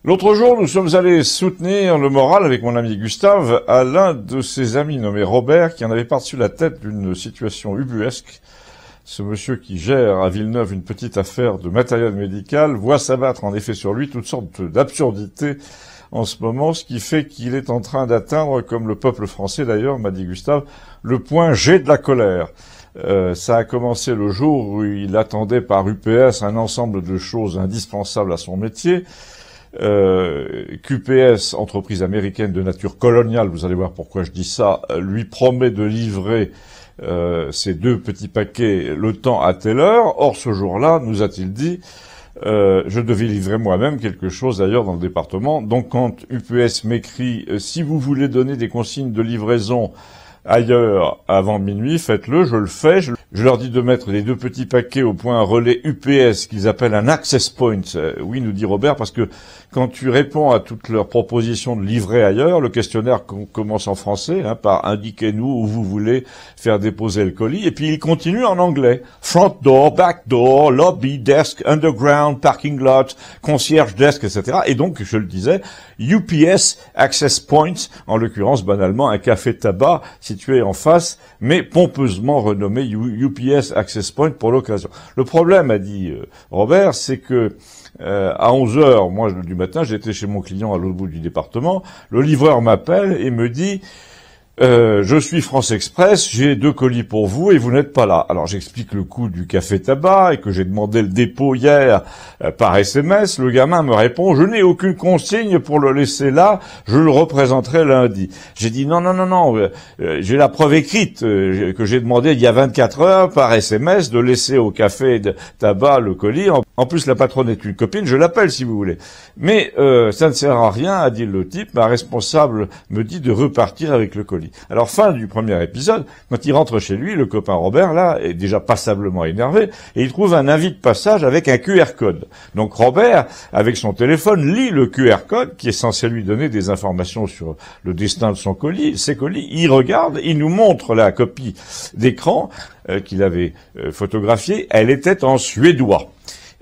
L'autre jour, nous sommes allés soutenir le moral avec mon ami Gustave à l'un de ses amis nommé Robert, qui en avait par-dessus la tête d'une situation ubuesque. Ce monsieur qui gère à Villeneuve une petite affaire de matériel médical voit s'abattre en effet sur lui toutes sortes d'absurdités en ce moment, ce qui fait qu'il est en train d'atteindre, comme le peuple français d'ailleurs, m'a dit Gustave, le point G de la colère. Ça a commencé le jour où il attendait par UPS un ensemble de choses indispensables à son métier. QPS, entreprise américaine de nature coloniale, vous allez voir pourquoi je dis ça, lui promet de livrer ces 2 petits paquets le temps à telle heure. Or, ce jour-là, nous a-t-il dit, je devais livrer moi-même quelque chose ailleurs dans le département. Donc, quand UPS m'écrit « Si vous voulez donner des consignes de livraison ailleurs avant minuit, faites-le », je le fais. Je leur dis de mettre les 2 petits paquets au point relais UPS qu'ils appellent un access point. Oui, nous dit Robert, parce que quand tu réponds à toutes leurs propositions de livrer ailleurs, le questionnaire commence en français par « indiquez-nous où vous voulez faire déposer le colis » et puis il continue en anglais. Front door, back door, lobby, desk, underground, parking lot, concierge desk, etc. Et donc, je le disais, UPS access point, en l'occurrence banalement un café-tabac situé en face, mais pompeusement renommé UPS Access Point pour l'occasion. Le problème, a dit Robert, c'est que à 11h, moi, du matin, j'étais chez mon client à l'autre bout du département, le livreur m'appelle et me dit je suis France Express, j'ai 2 colis pour vous et vous n'êtes pas là. Alors j'explique le coût du café tabac et que j'ai demandé le dépôt hier par SMS. Le gamin me répond, je n'ai aucune consigne pour le laisser là, je le représenterai lundi. J'ai dit non, j'ai la preuve écrite que j'ai demandé il y a 24 heures par SMS de laisser au café de tabac le colis. En plus, la patronne est une copine, je l'appelle si vous voulez. Mais ça ne sert à rien, a dit le type, ma responsable me dit de repartir avec le colis. Alors, fin du premier épisode, quand il rentre chez lui, le copain Robert, là, est déjà passablement énervé, et il trouve un avis de passage avec un QR code. Donc Robert, avec son téléphone, lit le QR code, qui est censé lui donner des informations sur le destin de son colis, ses colis, il regarde, il nous montre la copie d'écran qu'il avait photographiée, elle était en suédois.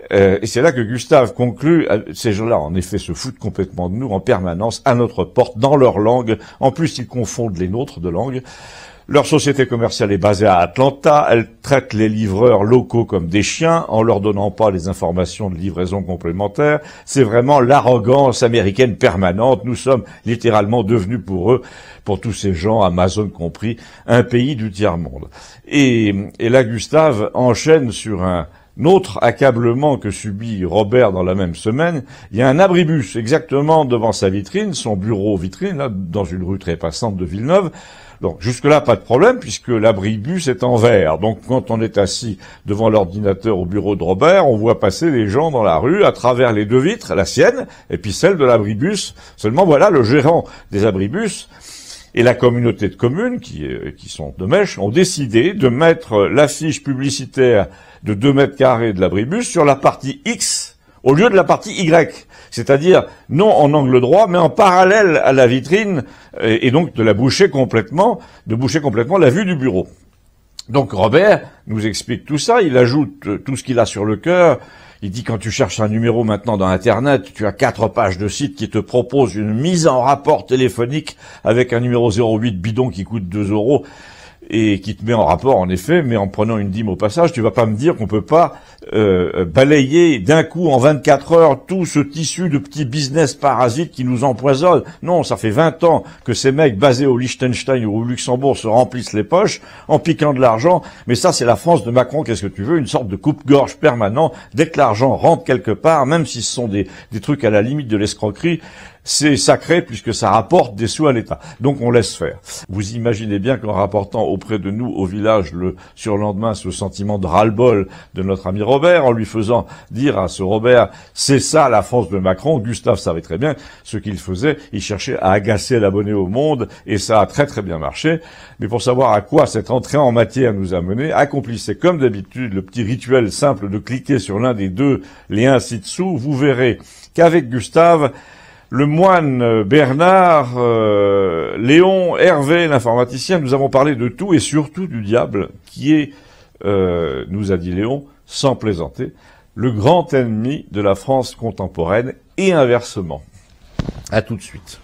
Et c'est là que Gustave conclut, ces gens-là, en effet, se foutent complètement de nous en permanence, à notre porte, dans leur langue. En plus, ils confondent les nôtres de langue. Leur société commerciale est basée à Atlanta. Elle traite les livreurs locaux comme des chiens, en leur donnant pas les informations de livraison complémentaires. C'est vraiment l'arrogance américaine permanente. Nous sommes littéralement devenus pour eux, pour tous ces gens, Amazon compris, un pays du tiers-monde. Et là, Gustave enchaîne sur un autre accablement que subit Robert dans la même semaine. Il y a un abribus exactement devant sa vitrine, son bureau vitrine, là, dans une rue très passante de Villeneuve. Donc jusque-là, pas de problème, puisque l'abribus est en verre. Donc quand on est assis devant l'ordinateur au bureau de Robert, on voit passer les gens dans la rue à travers les 2 vitres, la sienne et puis celle de l'abribus. Seulement voilà, le gérant des abribus et la communauté de communes, qui sont de Mèche, ont décidé de mettre l'affiche publicitaire de 2 mètres carrés de l'abribus sur la partie X au lieu de la partie Y. C'est-à-dire, non en angle droit, mais en parallèle à la vitrine, et donc de boucher complètement la vue du bureau. Donc Robert nous explique tout ça, il ajoute tout ce qu'il a sur le cœur. Il dit, quand tu cherches un numéro maintenant dans Internet, tu as 4 pages de sites qui te proposent une mise en rapport téléphonique avec un numéro 08 bidon qui coûte 2 € et qui te met en rapport, en effet, mais en prenant une dîme au passage. Tu vas pas me dire qu'on peut pas balayer d'un coup en 24 heures tout ce tissu de petits business parasites qui nous empoisonnent. Non, ça fait 20 ans que ces mecs basés au Liechtenstein ou au Luxembourg se remplissent les poches en piquant de l'argent. Mais ça, c'est la France de Macron. Qu'est-ce que tu veux? Une sorte de coupe-gorge permanent. Dès que l'argent rentre quelque part, même si ce sont des trucs à la limite de l'escroquerie, c'est sacré puisque ça rapporte des sous à l'État. Donc on laisse faire. Vous imaginez bien qu'en rapportant auprès de nous au village le surlendemain ce sentiment de ras-le-bol de notre ami Robert, en lui faisant dire à ce Robert, c'est ça la France de Macron, Gustave savait très bien ce qu'il faisait, il cherchait à agacer l'abonné au Monde et ça a très très bien marché. Mais pour savoir à quoi cette entrée en matière nous a mené, accomplissez comme d'habitude le petit rituel simple de cliquer sur l'un des 2 liens ci-dessous, vous verrez qu'avec Gustave, le moine Bernard, Léon, Hervé, l'informaticien, nous avons parlé de tout et surtout du diable, qui est, nous a dit Léon, sans plaisanter, le grand ennemi de la France contemporaine, et inversement. À tout de suite.